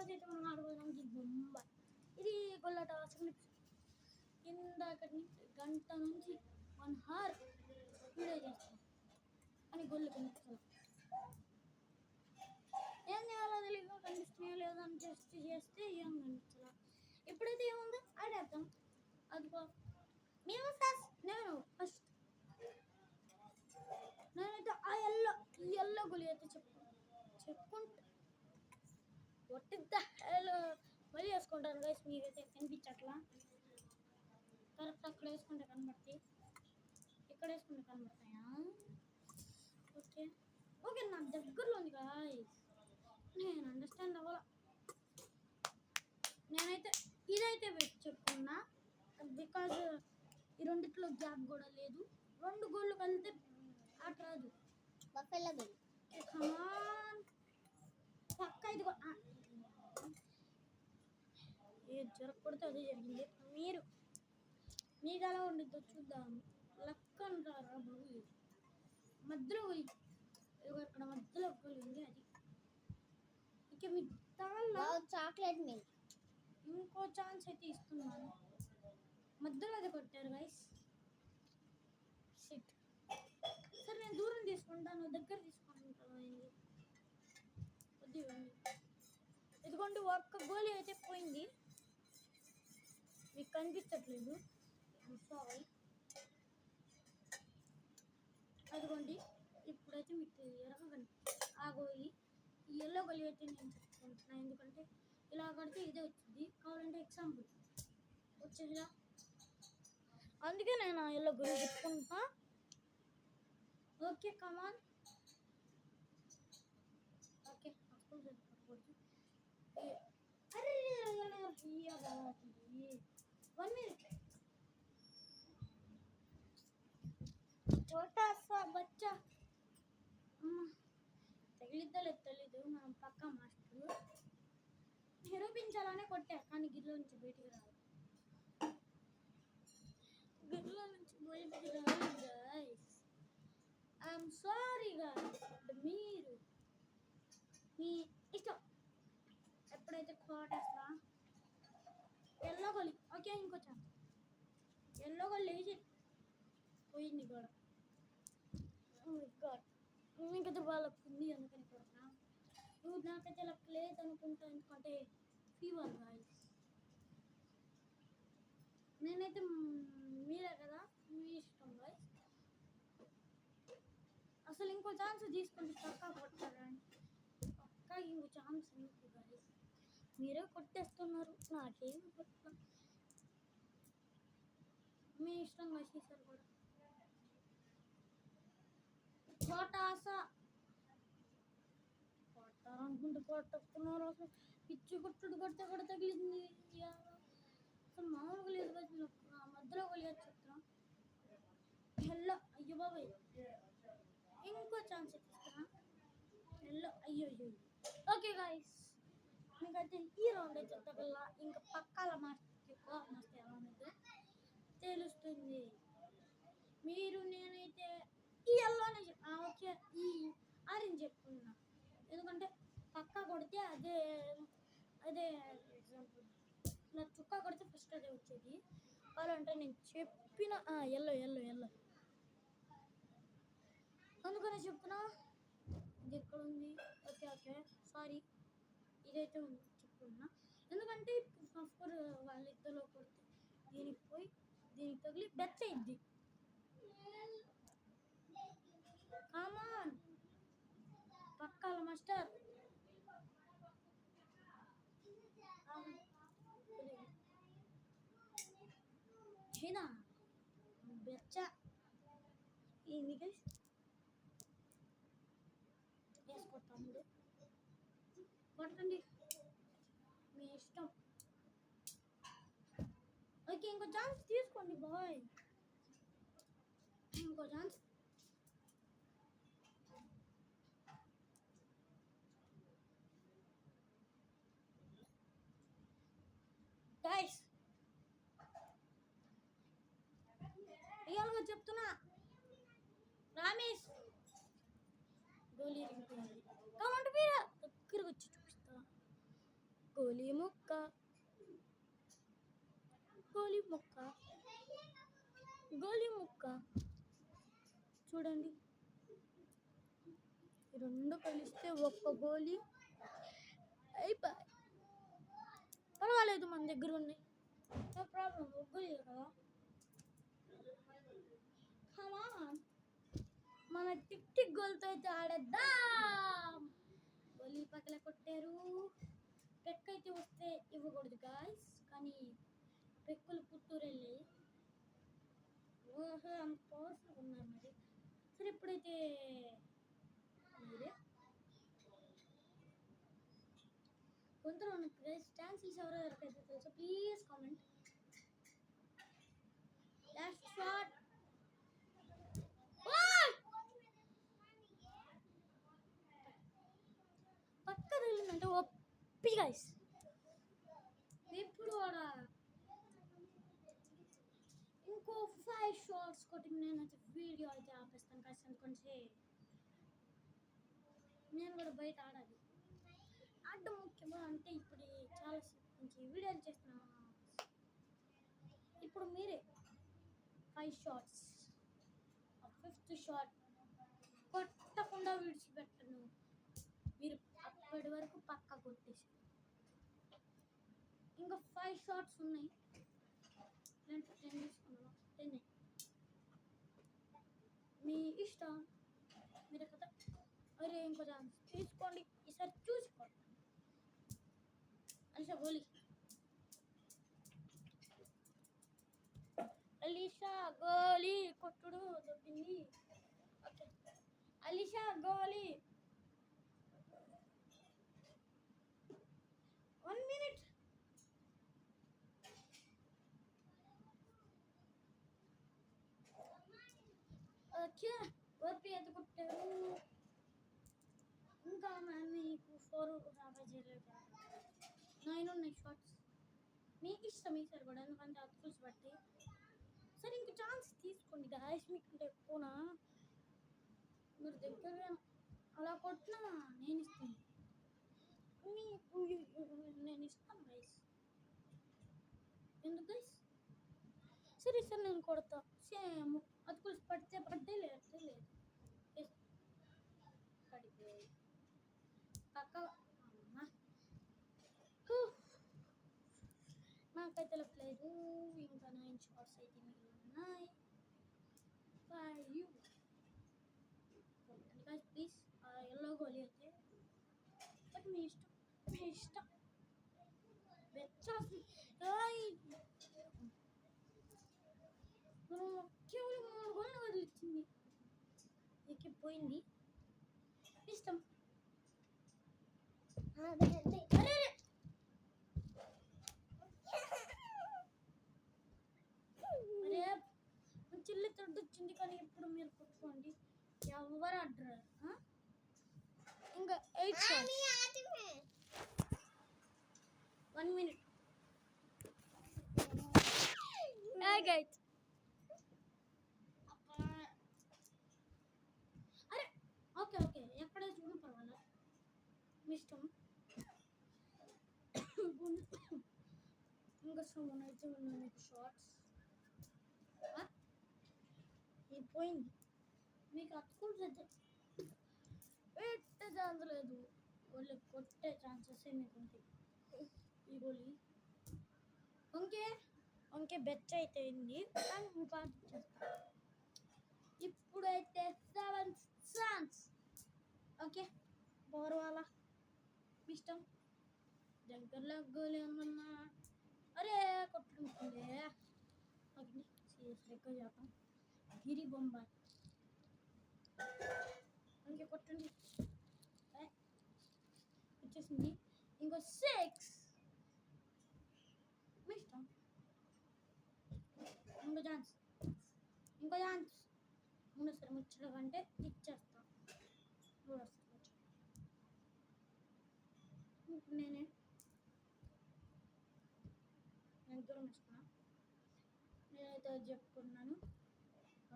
ఈరోజు అయితే మనం ఆడబోతున్నాం ఈ బొమ్మ. ఇది గొల్ల టాస్క్ ఇందాకటి నుంచి గంట నుంచి 1 hour వీడియో చేస్తాం అని గొల్లు కనిపిస్తాం. ఏం చేయాలో తెలియదు, కనిపిస్తున్నాయో లేదో అని టెస్ట్ చేస్తే ఏం కనిపించాల. ఎప్పుడైతే ఏముందో ఆడేద్దాం. అదిగో నేను ఫస్ట్ నేనైతే ఆ ఎల్లో గొలి అయితే చెప్పుకుంటా మళ్ళీ వేసుకుంటాను గైస్. మీరైతే కనిపించట్లా, కరెక్ట్ అక్కడ వేసుకుంటే కనబడతాయి, ఇక్కడ వేసుకుంటే కనబడతాయా? ఓకే ఓకే, నాకు దగ్గరలో ఉంది గాయస్, నేను అండర్స్టాండ్ అవ్వాల. నేనైతే ఇదైతే చెప్పుకున్నా బికాజ్ ఈ రెండిట్లో గ్యాప్ కూడా లేదు. 2 గోళ్ళు కలితే ఆట రాదు. పక్క ఇదిగో ఏది జరగకూడదు అదే జరిగింది. మీకు ఎలా ఉండిద్దో చూద్దాం. లక్ అంటారా బాబు, మధ్యలో ఇక్కడ మధ్యలో ఉంది. అది ఇక మీ చాక్లెట్ మిల్క్ ఇంకో ఛాన్స్ అయితే ఇస్తున్నాను. మధ్యలో అది కొట్టారు గైస్. షిట్. సరే నేను దూరం తీసుకుంటాను, దగ్గర తీసుకుంటాను. ఇదిగోండి ఒక్క గోళీ అయితే పోయింది, మీకు కనిపించట్లేదు. సారీ. అదిగోండి ఇప్పుడైతే మీకు ఎర్రగా ఆ గోళీ, ఈ ఎల్లో గోళీ అయితే నేను చెప్పుకుంటున్నాను. ఎందుకంటే ఇలా కడితే ఇదే వచ్చింది. కావాలంటే ఎగ్జాంపుల్ వచ్చేదిలా, అందుకే నేను ఆ ఎల్లో గోళీ చెప్పుకుంటా. Okay come on. Okay 1 minute. छोटा सा बच्चा తెలీదు. మనం పక్క మాస్టర్ నిరూపించాలనే కొట్టా, కానీ గిర్లో నుంచి బయటికి రాదు. గైస్. I'm sorry guys. మీరు మీ ఇష్టం. ఎప్పుడైతే కోటేస్తా ఎల్లో గోళీ. ఓకే ఇంకో ఛాన్స్. ఎల్లో గోళీ లేచి పోయింది కూడా. మీకైతే వాళ్ళకు ఉంది అందుకని కొడతా. నువ్వు నాకైతే లక్ లేదు అనుకుంటా, ఎందుకంటే ఫీవర్ గాయస్. నేనైతే మీరే కదా, మీ ఇష్టం గాయస్. అసలు ఇంకో ఛాన్స్ తీసుకుంటే పక్కా కొట్టారండి. పక్కా ఇంకో ఛాన్స్ మీకు గాయస్. మీరే కొట్టేస్తున్నారు, నాకేమి కొట్ట. మీ ఇష్టం గాయస్. ఈసారి కూడా కోటాసా కొట్టారనుకుంటే కొట్టుకున్నారు. అసలు పిచ్చి కొట్టుడు కొడితే కూడా తగిలింది. అసలు మామూలుగా లేదు కదా, మధ్యలో కలిగేది చెప్తాం. ఎల్లో అయ్యో బాబాయ్, ఇంకో ఛాన్స్ ఇస్తున్నా. ఎల్లో అయ్యో. ఓకే గాయస్, మీకైతే ఈ రౌండ్ అయితే తగల. ఇంకా పక్కాల మాస్టర్ ఎలా ఉన్నదో తెలుస్తుంది. నేనైతే ఈ ఎల్లోనే ఓకే ఈ ఆరెంజ్ చెప్పుకున్నా, ఎందుకంటే పక్కా కొడితే అదే ఎగ్జాంపుల్. నా చుక్క కొడితే ఫస్ట్ అదే వచ్చేది. కావాలంటే నేను చెప్పిన ఎల్లో అందుకనే చెప్తున్నా. ఇది ఎక్కడ ఉంది? ఓకే సారీ, ఇదైతే చెప్పుకున్నా. ఎందుకంటే ఫస్ట్ వాళ్ళిద్దరిలో కొడితే దీనికి పోయి దీనికి తగిలి బెచ్చ అయింది. Come on Pakkala master. చీనా బెచ్చ ఏంది గైస్? వేసుకొస్తాము, కొట్టండి మీ ఇష్టం. ఓకే ఇంకో ఛాన్స్ తీసుకోండి బాయ్, ఇంకో ఛాన్స్. గైస్ రియల్గా చెప్తున్నా, రామేష్ గోళీ కావాలంటే మీరు దగ్గరకు వచ్చి చూపిస్తా. గోలి ముక్క గోలి ముక్క గోలి ముక్క. చూడండి, ఈ రెండు కలిస్తే ఒక్క గోలి అయిపోయి. పర్వాలేదు, మన దగ్గర ఉన్నాయి, నో ప్రాబ్లం. ఒక గోలి కదా, కమాన్. మన టిక్ టిక్ గోల్తో అయితే ఆడేద్దాం. గోలీ పక్కన కొట్టారు. పెక్క అయితే వస్తే ఇవ్వకూడదు గాయస్, కానీ పెక్కులు పుత్తూరు వెళ్ళాయి. ఓహో, అంత పవర్ఫుల్ ఉన్నారు మరి. సరే, ఇప్పుడైతే మీరే కొందరు ఛాన్సెస్ ఎవరో ఎవరికైతే తెలుసు ప్లీజ్ కామెంట్. Last shot. పక్క తగిలిందంటే ఒప్పి గైస్. ఇప్పుడు కూడా ఇంకో 5 షాట్స్ కొట్టి నేనైతే వీడియో అయితే ఆపేస్తాను కాస్త. ఎందుకంటే నేను కూడా బయట ఆడాలి. ఆడడం ముఖ్యమా అంటే ఇప్పుడు చాలా నుంచి వీడియోలు చేస్తున్నాను. ఇప్పుడు మీరే 5 షాట్స్, 5th షాట్ కొట్టకుండా విడిచిపెట్టను. మీరు అప్పటి వరకు పక్కా కొట్టేసి. ఇంకా 5 షాట్స్ ఉన్నాయి. నేను 10 తీసుకున్నాను. 10 మీ ఇష్టం, మీరు కదా. అరే, ఇంకో ఛాన్స్ తీసుకోండి, ఈసారి చూసుకోండి. అలిషా గోలీ, అలిషా గోలీ కొట్టుడు దొబ్బింది. ఓకే, అలిషా గోలీ. 1 minute. ఓకే, ఓపి ఎంత కొట్టారు. ఇంకా మీకు 4 చేయలేదు. 9 ఉన్నాయి షార్ట్స్. మీకు ఇష్టం ఈసారి కూడా, ఎందుకంటే అతుకులు బట్టి. సరే, ఇంక ఛాన్స్ తీసుకోండి గాయస్. మీకు ఎక్కువనా మీరు దగ్గర అలా కొట్టినా నేను ఇస్తాను. మీకు నేను ఇస్తాను గైస్. ఎందుకు గైస్? సరే సార్, నేను కొడతా. సేమ్ అతుకులు పడితే పడితే లేదు లేదు పడితే పక్క. నాకైతే లేదు. ఇంకా 9 షాట్స్ అయితే మిగిలి ఉన్నాయి. 5 ప్లీజ్. ఎల్లో గోలీ అయితే బట్ మీ ఇష్టం, మీ ఇష్టం. కేవలం 3 గోళ్ళు వదిలిచ్చింది. ఎక్కిపోయింది. ఇష్టం. అరే, చిల్లి తొడ్డు వచ్చింది, కానీ ఇప్పుడు మీరు కొట్టుకోండి. ఎవరు ఆడరు. ఇంకా 8 షాట్స్. 1 minute. గైస్, అరే ఓకే ఓకే, ఎక్కడే చూడు పర్వాలేదు, మీ ఇష్టం. ఇంకా సోమన్ అయితే ఉన్నాయి మీకు షార్ట్స్. పోయింది. మీకు అతుకుంటే పెట్టే ఛాన్స్ లేదు, వాళ్ళు కొట్టే ఛాన్సెస్ మీకు ఉంటాయి. ఈ గోలీ ఓకే ఓకే, బెచ్ అయితే అయింది. కానీ ఇంకా చేస్తా. ఇప్పుడైతే 7 ఛాన్స్. ఓకే, బోర్వాల ఇష్టం. దగ్గరలో గోలీ ఉందన్నా. అరే, కొట్టుకుంటుంది. ఓకే, సీరియస్గా చేద్దాం. గిరి బొంబాయి. ఇంకే కొట్టండి. వచ్చేసింది. ఇంకో 6. మీ ఇష్టం. ఇంకో ఛాన్స్, ఇంకో ఛాన్స్. సరే, ముచ్చట కంటే ఇచ్చేస్తాం. నేనే దూరం ఇస్తున్నా. నేనైతే చెప్పుకున్నాను,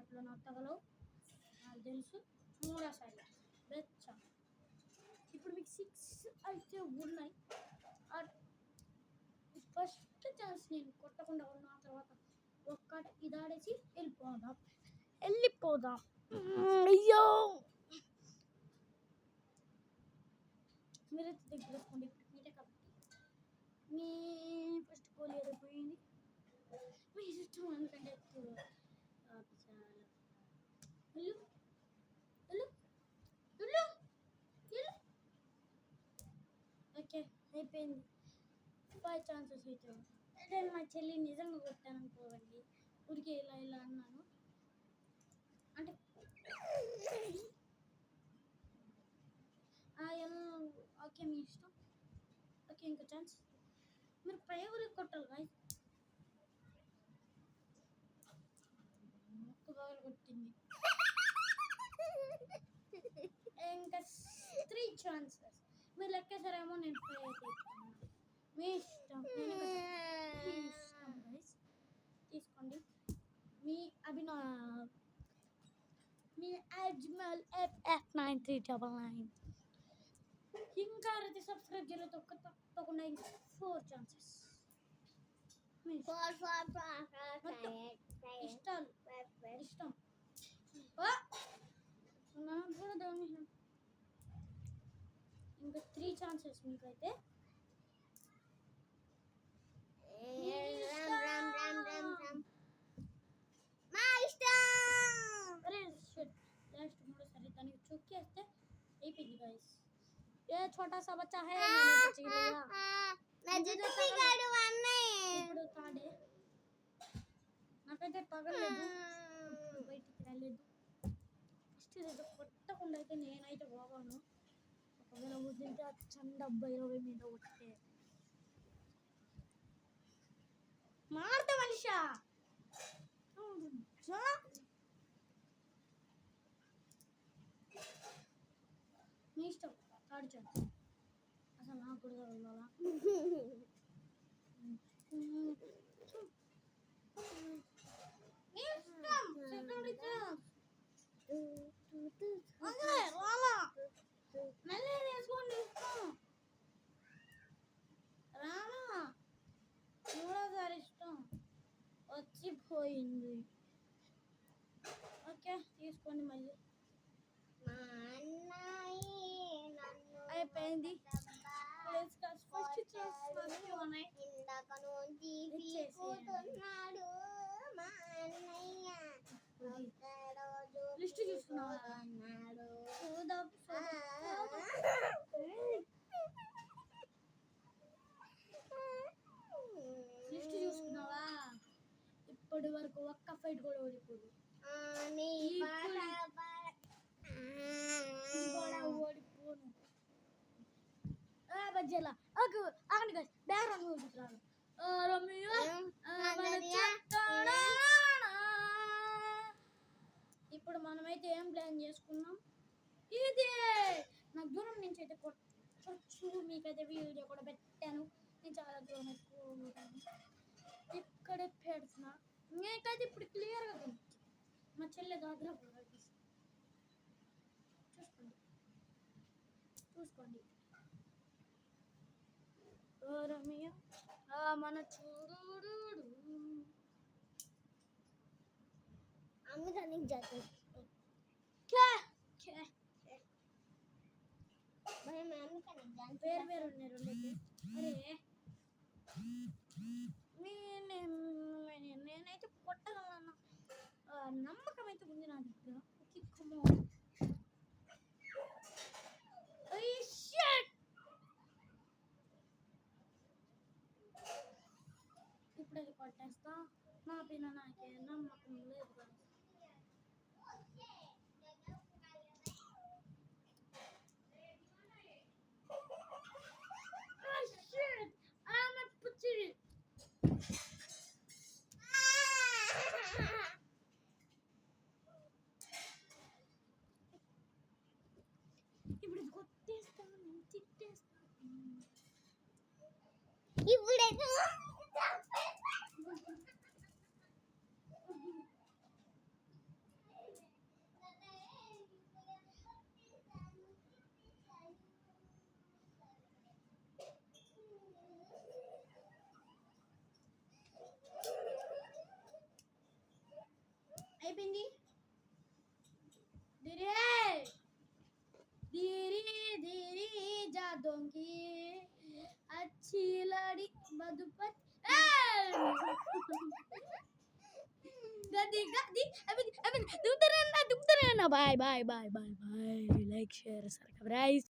అట్లా నా తగలవు నాకు తెలుసు. 3సారి బెచ్చ. ఇప్పుడు మీకు 6 అయితే ఉన్నాయి. నేను కొట్టకుండా ఉన్న తర్వాత ఒక్కటి ఇది ఆడేసి వెళ్ళిపోదాం. అయ్యో మీరైతే దగ్గర వేసుకోండి. ఇప్పుడు మీరే కాబట్టి మీ ఫస్ట్ గోల్ ఏదో పోయింది. మీ ఇష్టం ఎందుకంటే ఓకే అయిపోయింది. 5 ఛాన్సెస్ అయితే నేను మా చెల్లి నిజంగా కొట్టాను అనుకోవండి. ఊరికే ఇలా అన్నాను అంటే ఓకే మీ ఇష్టం. ఓకే ఇంకో ఛాన్స్. మీరు ప్రయోగాలు కొట్టాలి గాయస్. బాగా కొట్టింది. ఇంకా 3 ఛాన్సెస్. మీరు లెక్కేసారేమో నేను ట్రై అయిపోతున్నాను. మీ ఇష్టం. మీ ఇష్టం గైస్. తీసుకోండి. మీ అభినవ్, మీ అజ్మల్ FF9399. ఇంకా అయితే సబ్స్క్రైబ్ చేయలేదు తప్పకుండా. ఇంకా 4 ఛాన్సెస్. ఇష్టం ఇంకా 3 ఛాన్సెస్ మీకైతే. लास्ट మూడోసారి దానికి చొక్కేస్తే అయిపోయింది గైస్. ఏ छोटा सा बच्चा है मैंने कुछ लिया मैं जुत्ती गाड़ी वाने ఇప్పుడు తాడే నాకైతే తగలేదు. బయటికి రాలేదు. ఫస్ట్ ఇది కొట్టకుండా అయితే నేనైతే పోవాను. ఒకవేళ వదిలితే ఆ చండ 20 మీద కొట్టే మారత మనిషా మీ ఇష్టం. Third chance. అసలు నాకు కూడా వెళ్ళాలా? మూడోసారి ఇష్టం వచ్చిపోయింది. ఓకే తీసుకోండి మళ్ళీ. అయిపోయింది. లిస్ట్ చూసుకున్నావా? లిస్ట్ చూసుకున్నావా? ఇప్పటి వరకు ఒక్క ఫైట్ కూడా ఓడిపోదు. ఓడిపోను. బజ్జేలా ఆగండి బ్యాక్గ్రౌండ్ మ్యూజిక్ రాదు. ఇప్పుడు మనమైతే ఏం ప్లాన్ చేసుకున్నాం? ఇదే నాకు దూరం నుంచి అయితే కొట్టచ్చు. మీకైతే వీడియో కూడా పెట్టాను. నేను చాలా దూరం ఎక్కువ ఇక్కడే పెడుతున్నా. నేనైతే ఇప్పుడు క్లియర్గా కనిపించింది. మా చెల్లె దాద్రా చూసుకోండి. మన చూడు అమ్ముదానికి జాతర వేరు వేరు ఉన్నాయి రెండైతే. అరే నేనైతే కొట్టగలను నమ్మకం అయితే ఉంది నా దగ్గర. ఇప్పుడు అది కొట్టేస్తా. నా పైన నాకే నమ్మకం లేదు కదా. ఇప్పుడు కొట్టేస్తాను, తిట్టేస్తాను. ఇప్పుడే అయిపోయింది. ధీరే ధీరి ధీరి జాదోంగి అచ్చి లడి మధుపతి గది గది అయిపోయింది. దుమ్తరేనా bye bye bye bye bye. Like share subscribe.